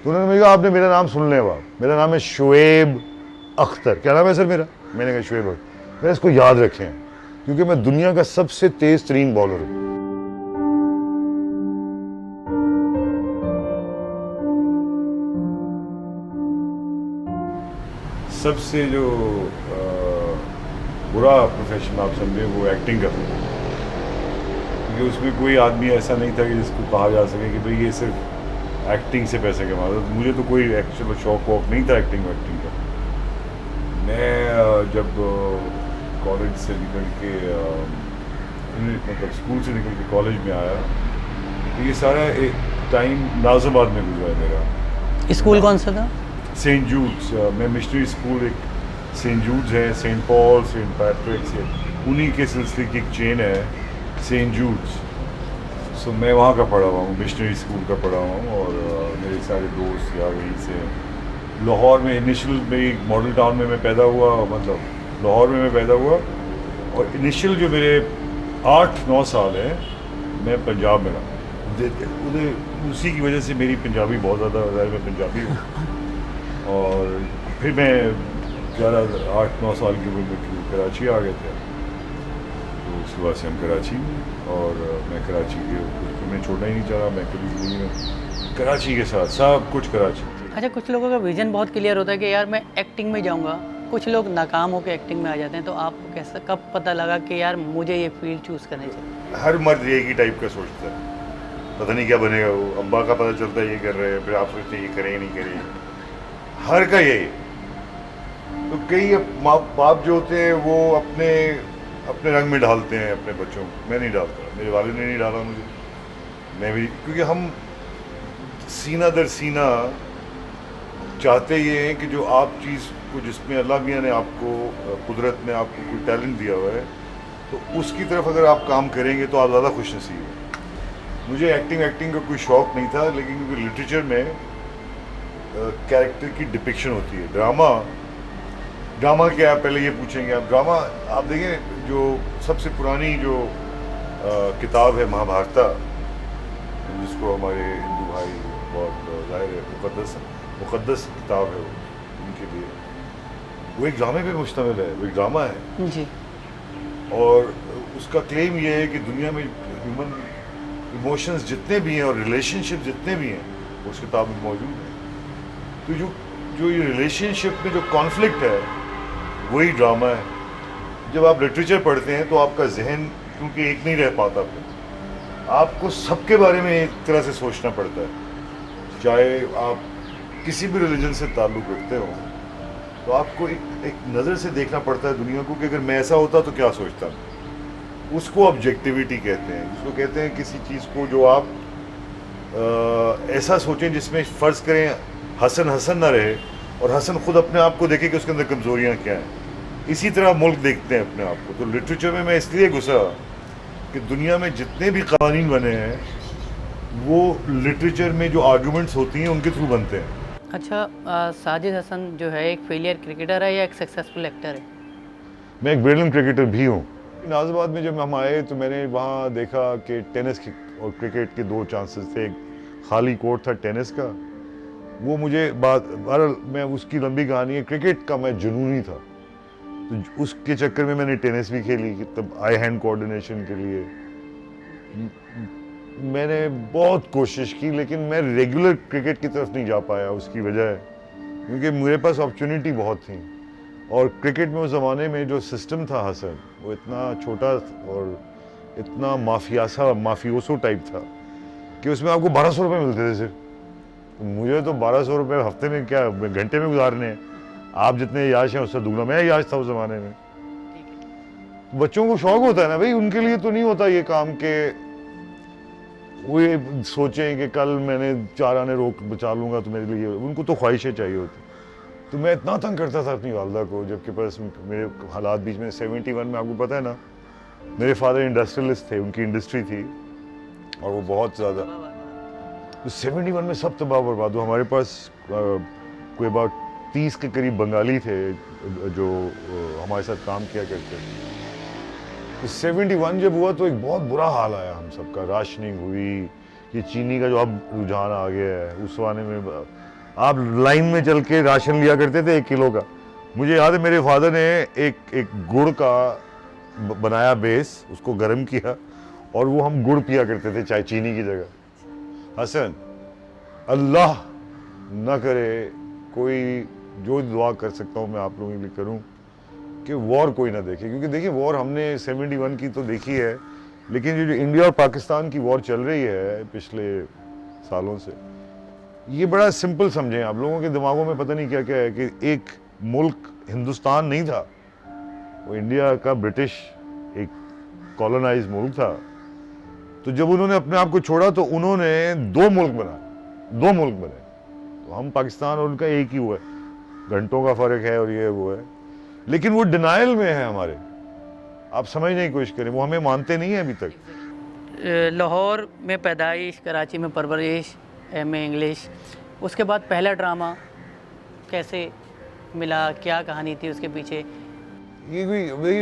तो उन्होंने मुझे कहा आपने मेरा नाम सुन लें आप, मेरा नाम है शुएब अख्तर। क्या नाम है सर मेरा? मैंने कहा शुएब अख्तर। मैं इसको याद रखें क्योंकि मैं दुनिया का सबसे तेज तरीन बॉलर हूँ। सबसे जो बुरा प्रोफेशन आप समझे वो एक्टिंग का था, क्योंकि उसमें कोई आदमी ऐसा नहीं था कि जिसको कहा जा सके कि भाई ये सिर्फ एक्टिंग से पैसे कमाता। तो मुझे तो कोई एक्चुअल शौक वॉक नहीं था एक्टिंग का। मैं जब कॉलेज से निकल के मतलब स्कूल से निकल के कॉलेज में आया तो ये सारा टाइम नाज़िमाबाद में गुजरा मेरा। स्कूल कौन सा था? Saint Jude's. मैं मिशनरी स्कूल, एक सेंट जूड्स है, सेंट पॉल, सेंट पैट्रिक्स है, उन्हीं के सिलसिले की एक चेन है सेंट जूड्स। सो मैं वहाँ का पढ़ा हुआ हूँ, मिशनरी स्कूल का पढ़ा हुआ हूँ। और मेरे सारे दोस्त यार वहीं से। लाहौर में इनिशियल मेरी मॉडल टाउन में मैं पैदा हुआ, मतलब लाहौर में मैं पैदा हुआ। और इनिशियल जो मेरे 8-9 साल हैं मैं पंजाब में रहा। उसी की वजह से मेरी पंजाबी बहुत ज़्यादा, मैं पंजाबी हूँ। और फिर मैं 8-9 साल की उम्र में कराची आ गए थे। तो उसके बाद से हम कराची में, और मैं कराची के मैं छोड़ना ही नहीं चाह रहा। मैं कभी ज़िंदगी में कराची के साथ सब कुछ कराची। अच्छा, कुछ लोगों का विजन बहुत क्लियर होता है कि यार मैं एक्टिंग में जाऊंगा, कुछ लोग नाकाम होकर एक्टिंग में आ जाते हैं। तो आपको कैसा, कब पता लगा कि यार मुझे ये फील्ड चूज़ करनी चाहिए? हर मर्द एक ही टाइप का सोचता है, पता नहीं क्या बनेगा वो। अब्बा का पता चलता है ये कर रहे हैं, फिर आप सोचते हैं ये करें नहीं करें। हर का यही। तो कई माँ बाप जो होते हैं वो अपने रंग में डालते हैं अपने बच्चों को। मैं नहीं डालता, मेरे वालिद ने नहीं डाला मुझे। मैं भी, क्योंकि हम सीना दर सीना चाहते ये हैं कि जो आप चीज़ को, जिसमें अल्लाह मियाँ ने आपको, कुदरत ने आपको कोई टैलेंट दिया हुआ है, तो उसकी तरफ अगर आप काम करेंगे तो आप ज़्यादा खुश नसीब हैं। मुझे एक्टिंग का कोई शौक़ नहीं था, लेकिन क्योंकि लिटरेचर में कैरेक्टर की डिपिक्शन होती है। ड्रामा क्या है, पहले ये पूछेंगे आप। ड्रामा आप देखें, जो सबसे पुरानी जो किताब है महाभारत, जिसको हमारे हिंदू भाई बहुत ज़ाहिर है मुक़द्दस किताब है वो उनके लिए, वो एक ड्रामे पे मुश्तमिल है, वो एक ड्रामा है जी। और उसका क्लेम ये है कि दुनिया में ह्यूमन इमोशंस जितने भी हैं और रिलेशनशिप जितने भी हैं वो उस किताब में मौजूद हैं। तो जो ये रिलेशनशिप में जो कॉन्फ्लिक्ट है वही ड्रामा है। जब आप लिटरेचर पढ़ते हैं तो आपका जहन क्योंकि एक नहीं रह पाता, फिर आपको सबके बारे में एक तरह से सोचना पड़ता है। चाहे आप किसी भी रिलीजन से ताल्लुक़ रखते हो तो आपको एक नज़र से देखना पड़ता है दुनिया को कि अगर मैं ऐसा होता तो क्या सोचता। उसको ऑब्जेक्टिविटी कहते हैं, जिसको कहते हैं किसी चीज़ को जो आप ऐसा सोचें जिसमें फ़र्ज़ करें हसन ना रहे और हसन खुद अपने आप को देखे कि उसके अंदर कमज़ोरियाँ क्या हैं। इसी तरह मुल्क देखते हैं अपने आप को। तो लिटरेचर में मैं इसलिए घुसा कि दुनिया में जितने भी कानून बने हैं वो लिटरेचर में जो आर्गूमेंट्स होती हैं उनके थ्रू बनते हैं। अच्छा, साजिद हसन जो है एक फेलियर क्रिकेटर है या एक सक्सेसफुल एक्टर है? मैं एक ब्रिलियंट क्रिकेटर भी हूँ। नाज़िमाबाद में जब हम आए तो मैंने वहाँ देखा कि टेनिस और क्रिकेट के 2 चांसेस थे। एक खाली कोर्ट था टेनिस का, वो मुझे बहरहाल मैं उसकी लंबी कहानी है। क्रिकेट का मैं जुनूनी था, तो उसके चक्कर में मैंने टेनिस भी खेली, तब आई हैंड कोऑर्डिनेशन के लिए मैंने बहुत कोशिश की, लेकिन मैं रेगुलर क्रिकेट की तरफ नहीं जा पाया। उसकी वजह है क्योंकि मेरे पास अपॉर्चुनिटी बहुत थी और क्रिकेट में उस ज़माने में जो सिस्टम था हसन, वो इतना छोटा और इतना माफियोसो टाइप था कि उसमें आपको 1200 रुपये मिलते थे सिर्फ। तो मुझे तो 1200 रुपये हफ्ते में क्या घंटे में गुजारने हैं। आप जितने याश हैं उससे दुगना मैं याश था उस ज़माने में। बच्चों को शौक होता है ना भाई, उनके लिए तो नहीं होता ये काम के वो ये सोचें कि कल मैंने 4 आने रोक बचा लूँगा तो मेरे लिए, उनको तो ख्वाहिशें चाहिए होती। तो मैं इतना तंग करता था अपनी वालदा को, जबकि पास मेरे हालात बीच में 71 में, आपको पता है ना, मेरे फादर इंडस्ट्रियलिस्ट थे, उनकी इंडस्ट्री थी और वो बहुत ज़्यादा। तो 71 में सब तबाह बर्बाद हुआ। हमारे पास कोई अबाउट 30 के करीब बंगाली थे जो हमारे साथ काम किया करते थे। तो 71 जब हुआ तो एक बहुत बुरा हाल आया हम सबका। राशनिंग हुई, कि चीनी का जो अब रुझान आ गया है, उस जमाने में आप लाइन में चल के राशन लिया करते थे 1 किलो का। मुझे याद है मेरे फादर ने एक गुड़ का बनाया बेस, उसको गर्म किया और वो हम गुड़ पिया करते थे चाहे चीनी की जगह। हसन, अल्लाह ना करे कोई, जो दुआ कर सकता हूँ मैं आप लोगों के लिए करूँ कि वॉर कोई ना देखे, क्योंकि देखिए वॉर हमने 71 की तो देखी है, लेकिन जो इंडिया और पाकिस्तान की वॉर चल रही है पिछले सालों से, ये बड़ा सिंपल समझें आप लोगों के दिमागों में पता नहीं क्या क्या है कि एक मुल्क हिंदुस्तान नहीं था, वो इंडिया का ब्रिटिश एक कॉलोनाइज मुल्क था। तो जब उन्होंने अपने आप को छोड़ा तो उन्होंने 2 मुल्क बने। तो हम पाकिस्तान और उनका एक ही हुआ है, घंटों का फर्क है और ये वो है, लेकिन वो डिनाइल में है हमारे। आप समझने की कोशिश करें, वो हमें मानते नहीं है अभी तक। लाहौर में पैदाइश, कराची में परवरिश, एमए इंग्लिश, उसके बाद पहला ड्रामा कैसे मिला, क्या कहानी थी उसके पीछे? ये वही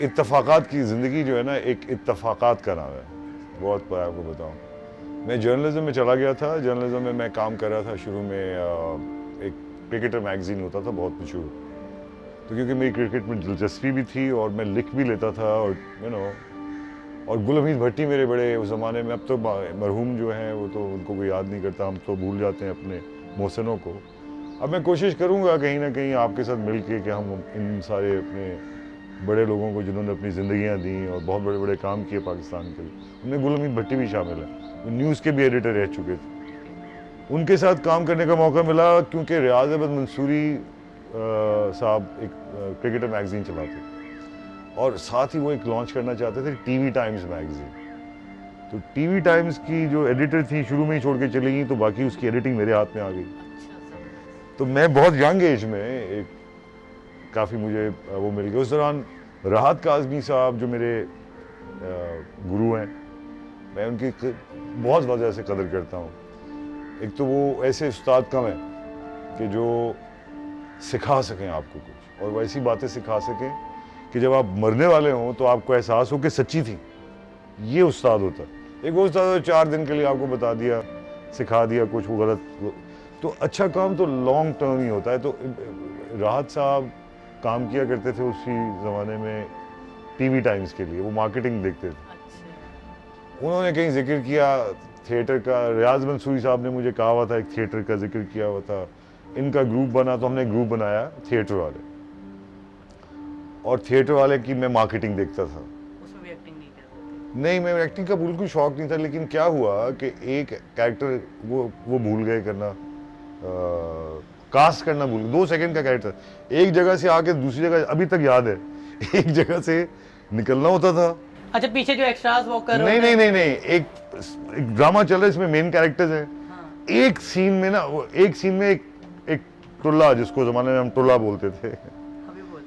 इत्तफाकात की ज़िंदगी जो है ना, एक इत्तफाकात का नाम है। बहुत पर आपको बताऊं, मैं जर्नलिज्म में चला गया था। जर्नलिज्म में मैं काम कर रहा था शुरू में, एक क्रिकेटर मैगजीन होता था बहुत मशहूर। तो क्योंकि मेरी क्रिकेट में दिलचस्पी भी थी और मैं लिख भी लेता था, और और गुल हमीद भट्टी मेरे बड़े उस ज़माने में, अब तो मरहूम जो हैं वो तो उनको कोई याद नहीं करता, हम तो भूल जाते हैं अपने मोहसिनों को। अब मैं कोशिश करूंगा कहीं ना कहीं आपके साथ मिल के कि हम इन सारे अपने बड़े लोगों को जिन्होंने अपनी ज़िंदगियां दी और बहुत बड़े बड़े काम किए पाकिस्तान के लिए, उनमें गुल हमीद भट्टी भी शामिल है, वो न्यूज़ के भी एडिटर रह चुके थे। उनके साथ काम करने का मौका मिला क्योंकि रियाज अहमद मंसूरी साहब एक क्रिकेटर मैगजीन चलाते और साथ ही वो एक लॉन्च करना चाहते थे टीवी टाइम्स मैगजीन। तो टीवी टाइम्स की जो एडिटर थी शुरू में ही छोड़ के चली गई, तो बाकी उसकी एडिटिंग मेरे हाथ में आ गई। तो मैं बहुत यंग एज में एक काफ़ी मुझे वो मिल गया। उस दौरान राहत काज़मी साहब जो मेरे गुरु हैं, मैं उनकी बहुत वजह से कदर करता हूँ। एक तो वो ऐसे उस्ताद कम है कि जो सिखा सकें आपको कुछ, और वैसी बातें सिखा सकें कि जब आप मरने वाले हों तो आपको एहसास हो कि सच्ची थी। ये उस्ताद होता है। एक वो उस्ताद 4 दिन के लिए आपको बता दिया, सिखा दिया कुछ, वो गलत। तो अच्छा काम तो लॉन्ग टर्म ही होता है। तो राहत साहब काम किया करते थे उसी ज़माने में टीवी टाइम्स के लिए, वो मार्केटिंग देखते थे। उन्होंने कहीं जिक्र किया थिएटर का, रियाज मंसूरी साहब ने मुझे कहा हुआ था, एक थिएटर का जिक्र किया हुआ था, इनका ग्रुप बना, तो हमने ग्रुप बनाया थिएटर वाले, और थिएटर वाले की मैं मार्केटिंग देखता था। उसमें भी एक्टिंग नहीं करते? नहीं, मैं एक्टिंग का बिल्कुल शौक नहीं था, लेकिन क्या हुआ कि एक कैरेक्टर वो भूल गए करना, कास्ट करना भूल, 2 सेकंड का कैरेक्टर, एक जगह से आके दूसरी जगह, अभी तक याद है, एक जगह से निकलना होता था। अच्छा, पीछे जो एक्स्ट्रास वो कर नहीं, एक ड्रामा चल रहा है, इसमें मेन कैरेक्टर्स हैं। हाँ। एक सीन में ना, एक सीन में एक टुल्ला, जिसको जमाने में हम टुल्ला बोलते थे, अभी बोल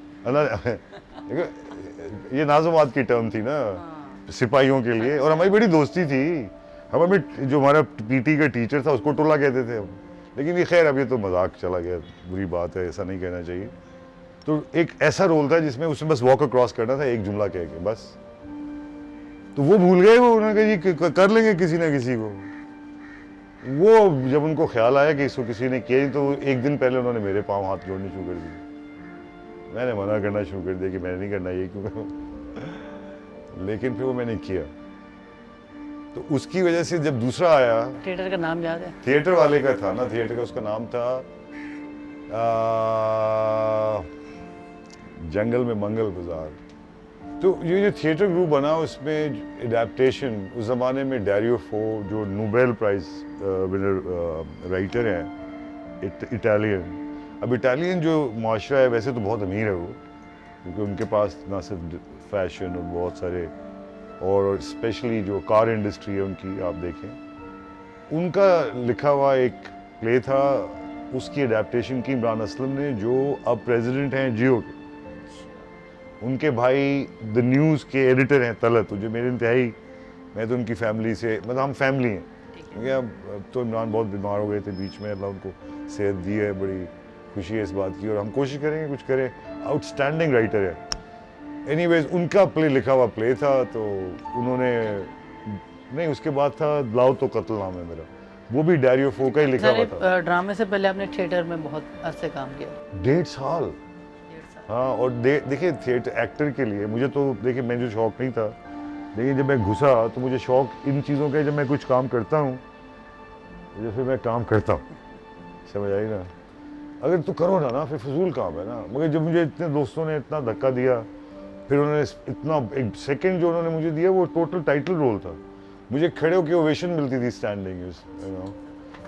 ये नाज़ुमात की टर्म थी ना। हाँ। सिपाहियों के लिए, और हमारी बड़ी दोस्ती थी। हमें जो हमारा पीटी का टीचर था उसको टुल्ला कहते थे हम, लेकिन ये खैर अब ये तो मजाक चला गया, बुरी बात है, ऐसा नहीं कहना चाहिए। तो एक ऐसा रोल था जिसमें उसमें बस वॉक क्रॉस करना था, एक जुमला कह के बस। तो वो भूल गए, वो उन्होंने कहा जी कर लेंगे किसी ना किसी को। वो जब उनको ख्याल आया कि इसको किसी ने किया, तो एक दिन पहले उन्होंने मेरे पाँव हाथ जोड़ने शुरू कर दिए। मैंने मना करना शुरू कर दिया कि मैंने नहीं करना ये, क्यों। लेकिन फिर वो मैंने किया, तो उसकी वजह से जब दूसरा आया, थिएटर का नाम याद है? थिएटर वाले का था ना, थिएटर का उसका नाम था जंगल में मंगल बाजार। तो ये जो थिएटर ग्रुप बना, उसमें एडेप्टेशन, उस ज़माने में डैरियो फो जो नोबेल प्राइज विनर राइटर हैं, इटालियन। अब इटालियन जो माशरा है वैसे तो बहुत अमीर है वो, क्योंकि उनके पास ना सिर्फ फैशन और बहुत सारे, और स्पेशली जो कार इंडस्ट्री है उनकी, आप देखें उनका लिखा हुआ एक प्ले था, उसकी एडेप्टेशन की इमरान असलम ने, जो अब प्रेसिडेंट हैं जियो के। उनके भाई द न्यूज़ के एडिटर हैं तलत, जो मेरे इंतहाई, मैं तो उनकी फैमिली से, मतलब हम फैमिली हैं, क्योंकि अब तो इमरान बहुत बीमार हो गए थे बीच में, अल्लाह उनको सेहत दी है, बड़ी खुशी है इस बात की, और हम कोशिश करेंगे कुछ करें। आउटस्टैंडिंग राइटर है। एनीवेज, उनका प्ले लिखा हुआ प्ले था, तो उन्होंने नहीं, उसके बाद था लाओ तो कत्ल नाम है मेरा, वो भी डायरी ऑफ का ही लिखा हुआ था। सारे ड्रामे से पहले आपने थिएटर में बहुत अरसे काम किया। 1.5 साल। 1.5 साल। हाँ, और देखिए थिएटर एक्टर के लिए मुझे तो देखिए मैं जो शौक नहीं था, लेकिन जब मैं घुसा तो मुझे शौक इन चीज़ों का है। जब मैं कुछ काम करता हूँ जैसे मैं काम करता हूँ, समझ आई ना, अगर तू करो ना फिर फजूल काम है ना। मगर जब मुझे इतने दोस्तों ने इतना धक्का दिया, फिर उन्होंने इतना एक सेकंड जो उन्होंने मुझे दिया वो टोटल टाइटल रोल था, मुझे खड़े होकर ओवेशन मिलती थी स्टैंडिंग, यू नो।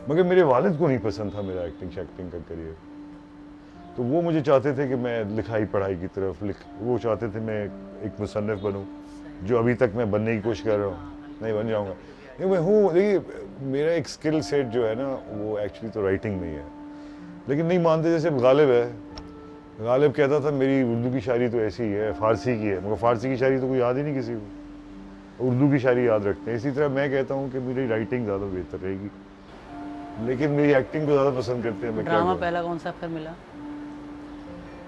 मगर मेरे वालिद को नहीं पसंद था मेरा एक्टिंग का करियर, तो वो मुझे चाहते थे कि मैं लिखाई पढ़ाई की तरफ वो चाहते थे मैं एक मुसन्निफ बनूं, जो अभी तक मैं बनने की कोशिश कर रहा हूँ, नहीं बन जाऊँगा। नहीं, मैं हूँ, देखिए मेरा एक स्किल सेट जो है ना वो एक्चुअली तो राइटिंग में ही है, लेकिन नहीं मानते। जैसे गालिब है, गालिब कहता था मेरी उर्दू की शायरी तो ऐसी ही है, फारसी की है, मगर फारसी की शायरी तो कोई याद ही नहीं किसी को, उर्दू की शायरी याद रखते हैं। इसी तरह मैं कहता हूँ कि मेरी राइटिंग ज़्यादा बेहतर रहेगी, लेकिन मेरी एक्टिंग को ज़्यादा पसंद करते हैं। मैं क्या ड्रामा पहला कौन सा फिर मिला?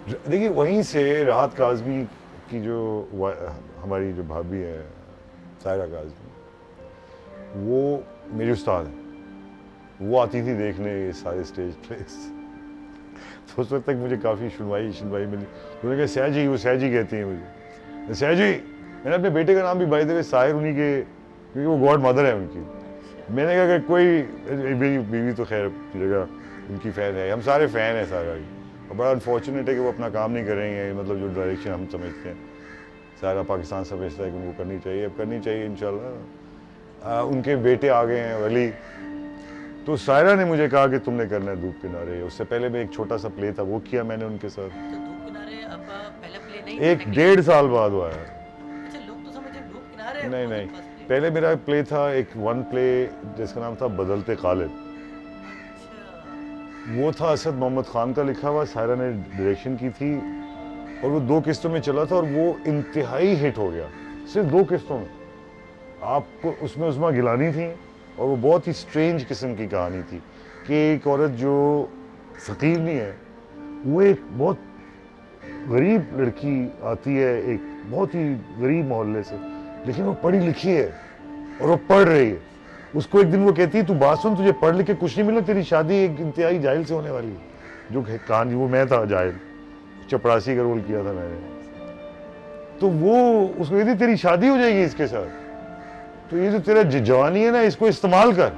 देखिए वहीं से राहत काज़मी की जो हमारी जो भाभी है सायरा काज़मी, वो मेरी उस्ताद है, वो आती थी देखने ये सारे स्टेज प्लेस, तो उस वक्त तक मुझे काफ़ी सुनवाई मिली। उन्होंने कहा सहजी, वो सहजी कहती हैं मुझे, सहजी। मैंने अपने बेटे का नाम भी बाय द वे साहिर उन्हीं के, क्योंकि वो गॉड मदर है उनकी। मैंने कहा कि कोई, मेरी बीवी तो खैर जगह उनकी फ़ैन है, हम सारे फ़ैन हैं सारा की, और बड़ा अनफॉर्चुनेट है कि वो अपना काम नहीं करेंगे, मतलब जो डायरेक्शन हम समझते हैं, सारा पाकिस्तान समझता है कि उनको करनी चाहिए, अब करनी चाहिए इंशाल्लाह। उनके बेटे आ गए हैं वली, तो सायरा ने मुझे कहा कि तुमने करना है धूप किनारे। उससे पहले मैं एक छोटा सा प्ले था वो किया मैंने उनके साथ। तो धूप किनारे अब पहले प्ले नहीं, एक 1.5 साल बाद हुआ है। अच्छा, लोग तो समझे धूप किनारे नहीं नहीं, पहले मेरा प्ले था एक वन प्ले जिसका नाम था बदलते गालिब, वो था असद मोहम्मद खान का लिखा हुआ, सायरा ने डायरेक्शन की थी, और वो 2 किस्तों में चला था और वो इंतहाई हिट हो गया, सिर्फ 2 किस्तों में। आपको उसमें उस्मा गिलानी थी, और वो बहुत ही स्ट्रेंज किस्म की कहानी थी कि एक औरत जो फ़कीर नहीं है, वो एक बहुत गरीब लड़की आती है एक बहुत ही गरीब मोहल्ले से, लेकिन वो पढ़ी लिखी है और वो पढ़ रही है। उसको एक दिन वो कहती है तू बात सुन, तुझे पढ़ लिख के कुछ नहीं मिला, तेरी शादी एक इंतहाई जाहिल से होने वाली है। जो कहानी, वो मैं था जाहिल, चपरासी का रोल किया था मैंने, तो वो उसको कहती तेरी शादी हो जाएगी इसके साथ, तो ये जो तेरा जवानी है ना इसको इस्तेमाल कर।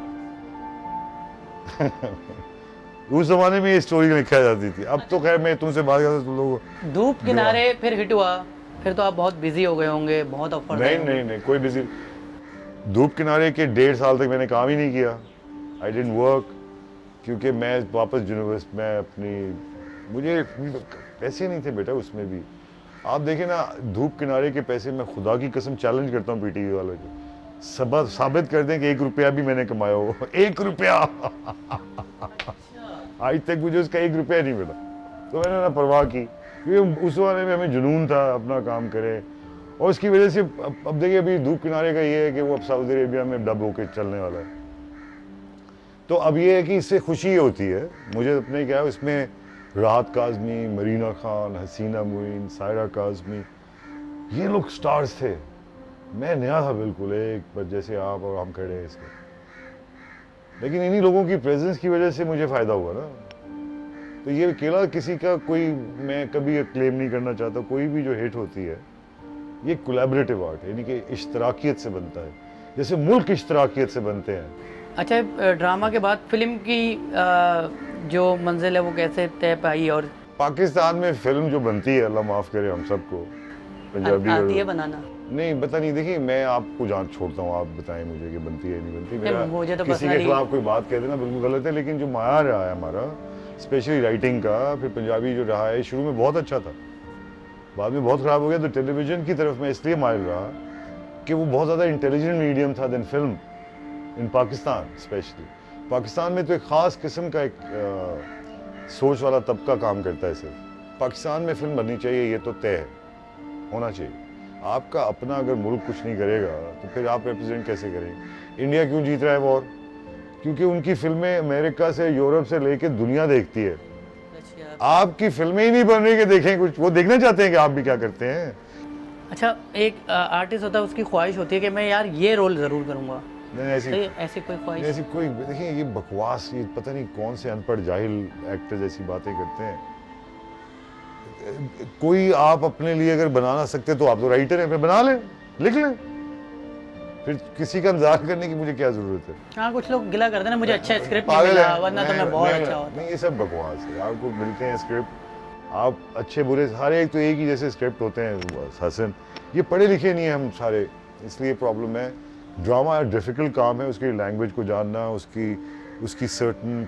उस जमाने में ये स्टोरी लिखा जाती थी, अब तो खैर मैं तुमसे बात करता तुम लोग। धूप किनारे फिर हिट हुआ, फिर तो आप बहुत बिजी हो गए होंगे, बहुत ऑफर। नहीं, कोई बिजी। धूप किनारे के 1.5 साल तक मैंने काम ही नहीं किया, आई डिडंट वर्क, क्योंकि मैं वापस यूनिवर्सिटी में अपनी, मुझे पैसे नहीं थे बेटा उसमें भी। आप देखें ना, धूप किनारे के पैसे मैं खुदा की कसम चैलेंज करता हूँ पीटीवी वालों को, सब साबित कर दें कि 1 रुपया भी मैंने कमाया हो। 1 रुपया आज तक मुझे उसका 1 रुपया नहीं मिला, तो मैंने ना परवाह की, क्योंकि उस वाले में हमें जुनून था अपना काम करें, और उसकी वजह से अब देखिए अभी धूप किनारे का ये है कि वो अब सऊदी अरेबिया में डब होकर चलने वाला है, तो अब ये है कि इससे खुशी होती है मुझे अपने, क्या है इसमें राहत काज़मी, मरीना खान, हसीना मुइन, सायरा काज़मी, ये लोग स्टार्स थे, मैं नया था बिल्कुल, एक जैसे आप और हम खड़े हैं इसमें, लेकिन इन्हीं लोगों की प्रेजेंस की वजह से मुझे फ़ायदा हुआ ना। तो ये अकेला किसी का कोई, मैं कभी क्लेम नहीं करना चाहता, कोई भी जो हिट होती है ये कोलैबोरेटिव आर्ट है, यानी कि इश्तराकियत से बनता है, जैसे मुल्क इश्तराकियत से बनते हैं। अच्छा, ड्रामा के बाद फिल्म की जो मंजिल है वो कैसे तय पाई? और पाकिस्तान में फिल्म जो बनती है, अल्लाह माफ़ करे हम सबको, पंजाबी आती है बनाना? नहीं पता नहीं, देखिए मैं आपको जान छोड़ता हूँ, आप बताएं मुझे कि बनती है नहीं बनती। मेरा मुझे तो किसी के खिलाफ कोई बात कह देना बिल्कुल गलत है, लेकिन जो माया रहा है हमारा स्पेशली राइटिंग का, फिर पंजाबी जो रहा है शुरू में बहुत अच्छा था, बाद में बहुत ख़राब हो गया, तो टेलीविज़न की तरफ मैं इसलिए माइल रहा कि वो बहुत ज़्यादा इंटेलिजेंट मीडियम था then film in Pakistan. Specially Pakistan में तो एक ख़ास किस्म का एक सोच वाला तबका काम करता है, सिर्फ पाकिस्तान में फिल्म बननी चाहिए, ये तो तय है, होना चाहिए। आपका अपना अगर मुल्क कुछ नहीं करेगा तो फिर आप रिप्रेजेंट कैसे करेंगे? इंडिया क्यों जीत रहा है वॉर? क्योंकि उनकी फिल्में अमेरिका से, यूरोप से लेके दुनिया देखती है। आपकी फिल्में ही नहीं बन रही कि देखें कुछ, वो देखना चाहते हैं कि आप भी क्या करते हैं। अच्छा, एक आर्टिस्ट होता है, उसकी ख्वाहिश होती है कि मैं यार ये रोल ज़रूर करूँगा, नहीं ऐसी तो ऐसी कोई ख्वाहिश? ऐसी कोई, देखिए ये बकवास, ये पता नहीं कौन से अनपढ़ जाहिल एक्टर जैसी बातें करते हैं। कोई आप अपने लिए अगर बना ना सकते तो आप तो राइटर हैं, फिर बना लें, लिख लें, फिर किसी का इंतजार करने की मुझे क्या जरूरत है। हाँ, कुछ लोग गिला करते हैं ना, मुझे अच्छा स्क्रिप्ट नहीं पागल मिला, है। वरना तो मैं बहुत अच्छा होता। नहीं, ये सब बकवास है। आपको मिलते हैं स्क्रिप्ट, आप अच्छे बुरे हर एक तो एक ही जैसे स्क्रिप्ट होते हैं हसन। ये पढ़े लिखे नहीं है हम सारे, इसलिए प्रॉब्लम है। ड्रामा डिफ़िकल्ट काम है, उसकी लैंग्वेज को जानना, उसकी सर्टन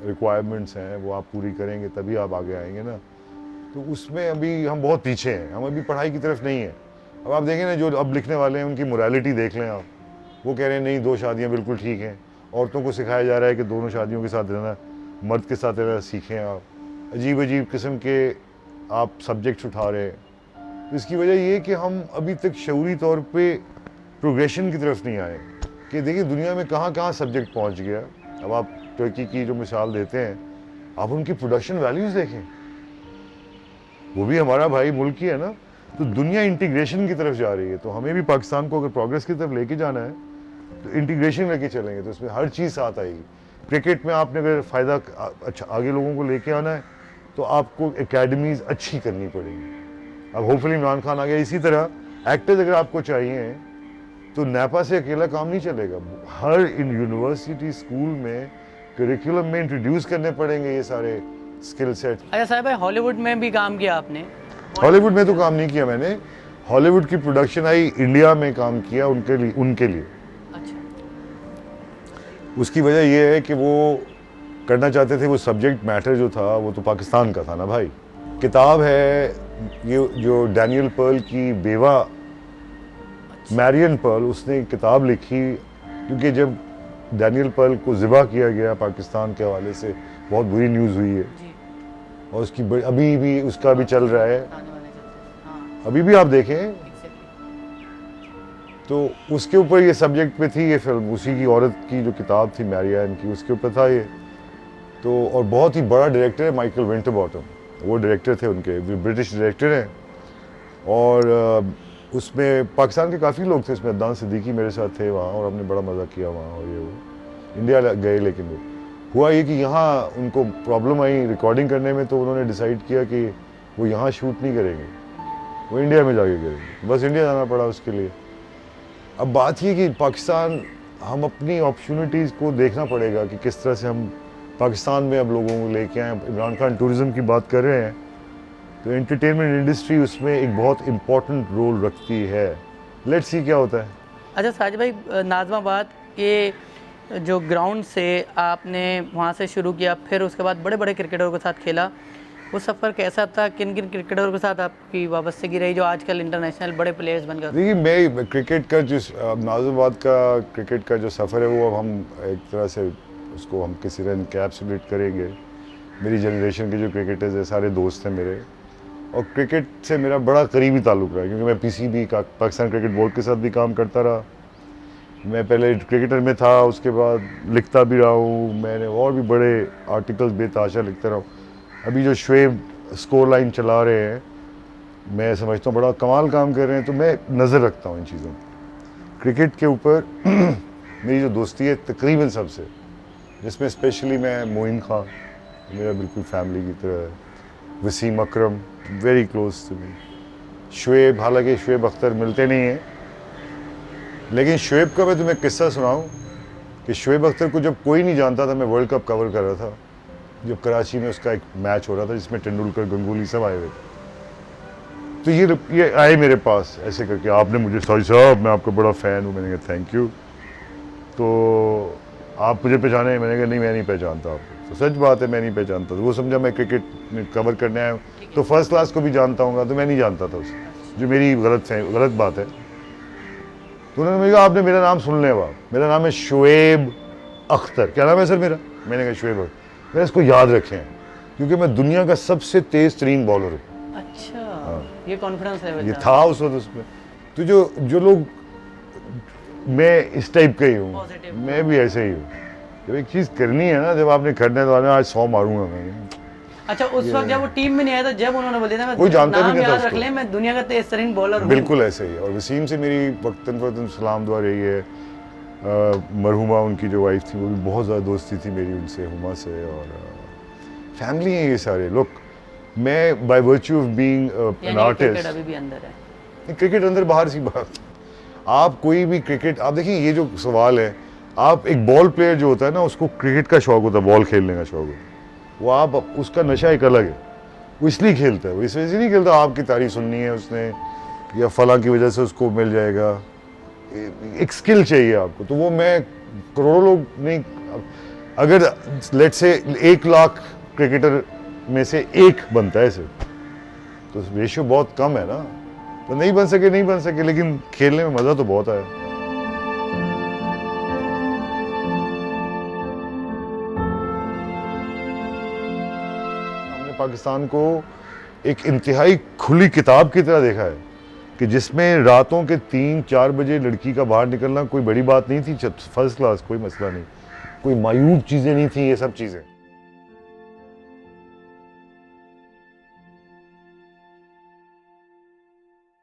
रिक्वायरमेंट्स हैं, वो आप पूरी करेंगे तभी आप आगे आएंगे ना। तो उसमें अभी हम बहुत पीछे हैं, हम अभी पढ़ाई की तरफ नहीं है। अब आप देखें ना, जो अब लिखने वाले हैं उनकी मोरालिटी देख लें आप, वो कह रहे हैं नहीं 2 शादियाँ बिल्कुल ठीक हैं। औरतों को सिखाया जा रहा है कि दोनों शादियों के साथ रहना, मर्द के साथ रहना सीखें आप। अजीब अजीब किस्म के आप सब्जेक्ट्स उठा रहे हैं। तो इसकी वजह ये कि हम अभी तक शऊरी तौर पे प्रोग्रेशन की तरफ नहीं आए कि देखिए दुनिया में कहाँ कहाँ सब्जेक्ट पहुँच गया। अब आप तुर्की की जो मिसाल देते हैं, आप उनकी प्रोडक्शन वैल्यूज़ देखें, वो भी हमारा भाई मुल्क ही है ना। तो दुनिया इंटीग्रेशन की तरफ जा रही है, तो हमें भी पाकिस्तान को अगर प्रोग्रेस की तरफ लेके जाना है तो इंटीग्रेशन लेके चलेंगे, तो उसमें हर चीज़ साथ आएगी। क्रिकेट में आपने अगर फ़ायदा अच्छा आगे लोगों को लेके आना है तो आपको एकेडमीज़ अच्छी करनी पड़ेगी। अब होपफुली इमरान खान आ गया। इसी तरह एक्टर्स अगर आपको चाहिए तो नेपा से अकेला काम नहीं चलेगा। हर यूनिवर्सिटी स्कूल में करिकुलम में इंट्रोड्यूस करने पड़ेंगे ये सारे स्किल सेट। अच्छा साहब भाई, हॉलीवुड में भी काम किया आपने? हॉलीवुड में तो काम नहीं किया मैंने, हॉलीवुड की प्रोडक्शन आई इंडिया में काम किया उनके लिए। अच्छा। उसकी वजह यह है कि वो करना चाहते थे, वो सब्जेक्ट मैटर जो था वो तो पाकिस्तान का था ना भाई। किताब है ये जो डैनियल पर्ल की बेवा मैरियन पर्ल, उसने एक किताब लिखी, क्योंकि जब डैनियल पर्ल को ज़िबा किया गया पाकिस्तान के हवाले से बहुत बुरी न्यूज़ हुई है जी। और उसकी अभी भी उसका भी चल रहा है, आने वाले चलते। हाँ, अभी भी आप देखें। एग्जैक्टली। तो उसके ऊपर ये सब्जेक्ट पे थी ये फिल्म, उसी की औरत की जो किताब थी मैरियन की, उसके ऊपर था ये। तो और बहुत ही बड़ा डायरेक्टर है माइकल विंटरबॉटम, वो डायरेक्टर थे उनके, ब्रिटिश डायरेक्टर हैं। और उसमें पाकिस्तान के काफ़ी लोग थे, उसमें अदनान सिद्दीकी मेरे साथ थे वहाँ, और हमने बड़ा मज़ा किया वहाँ। और ये वो इंडिया गए, लेकिन वो हुआ ये कि यहाँ उनको प्रॉब्लम आई रिकॉर्डिंग करने में, तो उन्होंने डिसाइड किया कि वो यहाँ शूट नहीं करेंगे, वो इंडिया में जाके करेंगे। बस इंडिया जाना पड़ा उसके लिए। अब बात ये कि पाकिस्तान, हम अपनी अपॉर्चुनिटीज़ को देखना पड़ेगा कि किस तरह से हम पाकिस्तान में अब लोगों को लेके आए। इमरान खान टूरिज़म की बात कर रहे हैं, तो एंटरटेनमेंट इंडस्ट्री उसमें एक बहुत इम्पोर्टेंट रोल रखती है। लेट्स सी क्या होता है। अच्छा साजिद भाई, नाज़िमाबाद के जो ग्राउंड से आपने वहाँ से शुरू किया, फिर उसके बाद बड़े बड़े क्रिकेटरों के साथ खेला, वो सफ़र कैसा था? किन किन क्रिकेटरों के साथ आपकी वाबस्तगी रही जो आजकल इंटरनेशनल बड़े प्लेयर्स बनकर? देखिए मैं क्रिकेट का जो नाज़िमाबाद का क्रिकेट का जो सफ़र है वो अब हम एक तरह से उसको हम किसी तरह इनकैप्सुलेट करेंगे। मेरी जनरेशन के जो क्रिकेटर्स हैं सारे दोस्त हैं मेरे, और क्रिकेट से मेरा बड़ा करीबी ताल्लुक़ रहा है, क्योंकि मैं पीसीबी का पाकिस्तान क्रिकेट बोर्ड के साथ भी काम करता रहा। मैं पहले क्रिकेटर में था, उसके बाद लिखता भी रहा हूँ मैंने, और भी बड़े आर्टिकल्स बेतहाशा लिखता रहा हूँ। अभी जो शुएब स्कोर लाइन चला रहे हैं, मैं समझता हूँ बड़ा कमाल काम कर रहे हैं, तो मैं नज़र रखता हूँ इन चीज़ों पर। क्रिकेट के ऊपर मेरी जो दोस्ती है तकरीबन सबसे, जिसमें स्पेशली मैं मोइन खान मेरा बिल्कुल फैमिली की तरह है, Wasim Akram very close to me, Shoaib, हालांकि शुएब अख्तर मिलते नहीं हैं, लेकिन शुएब का मैं तुम्हें किस्सा सुनाऊं कि शुएब अख्तर को जब कोई नहीं जानता था, मैं वर्ल्ड कप कवर कर रहा था, जब कराची में उसका एक मैच हो रहा था जिसमें तेंदुलकर, गंगुली सब आए हुए थे। तो ये आए मेरे पास ऐसे करके, आपने मुझे, सॉरी साहब मैं आपका बड़ा फ़ैन हूँ। मैंने कहा थैंक यू, तो आप मुझे पहचाने? मैंने कहा नहीं मैं नहीं पहचानता आपको। तो सच बात है मैं नहीं पहचानता। तो वो समझा मैं क्रिकेट में कवर करने आया हूँ, तो फर्स्ट क्लास को भी जानता हूँ, तो मैं नहीं जानता था उसे, जो मेरी गलत बात है। तो उन्होंने मुझे कहा आपने मेरा नाम सुन लिया, मेरा नाम है शुएब अख्तर। क्या नाम है सर मेरा? मैंने कहा शुएब अख्तर। मैं इसको याद रखें क्योंकि मैं दुनिया का सबसे तेज़ तरीन बॉलर हूँ। अच्छा, ये कॉन्फिडेंस लेवल ये था उस वक्त उसमें। तो जो लोग, मैं इस टाइप का ही हूँ, मैं भी ऐसे ही हूँ। जब एक चीज़ करनी है ना, जब आपने करना है तो आज 100 मारूंगा मैं। अच्छा उस वक्त जब वो टीम में नहीं आया था, जब उन्होंने बोल दिया था कोई जानता भी नाम नहीं था याद उसको। रख ले, मैं दुनिया का तेज तरीन बॉलर हूँ। बिल्कुल ऐसे ही। और वसीम से मेरी वक्तन फ़वक्तन सलाम दुआ रही है। मरहुमा उनकी जो वाइफ थी वो भी बहुत ज़्यादा दोस्ती थी मेरी उनसे, हुमा से। और फैमिली हैं ये सारे लोग। मैं by virtue of being an यानी क्रिकेट आर्टिस्ट, अभी भी अंदर है। क्रिकेट अंदर बाहर सी बात। आप कोई भी क्रिकेट, आप देखिए ये जो सवाल है, आप एक बॉल प्लेयर जो होता है ना उसको क्रिकेट का शौक होता है, बॉल खेलने का शौक होता है, वो आप उसका नशा एक अलग है, वो इसलिए खेलता है, वो इस वजह से नहीं खेलता आपकी तारीफ सुननी है उसने या फलां की वजह से उसको मिल जाएगा। एक स्किल चाहिए आपको, तो वो मैं करोड़ों लोग नहीं, अगर लेट्स से 1 लाख क्रिकेटर में से एक बनता है सिर्फ, तो रेशियो बहुत कम है ना। तो नहीं बन सके, लेकिन खेलने में मज़ा तो बहुत आया। हमने पाकिस्तान को एक इंतहाई खुली किताब की तरह देखा है कि जिसमें रातों के 3-4 बजे लड़की का बाहर निकलना कोई बड़ी बात नहीं थी, फर्स्ट क्लास, कोई मसला नहीं, कोई मायूब चीज़ें नहीं थी, ये सब चीज़ें।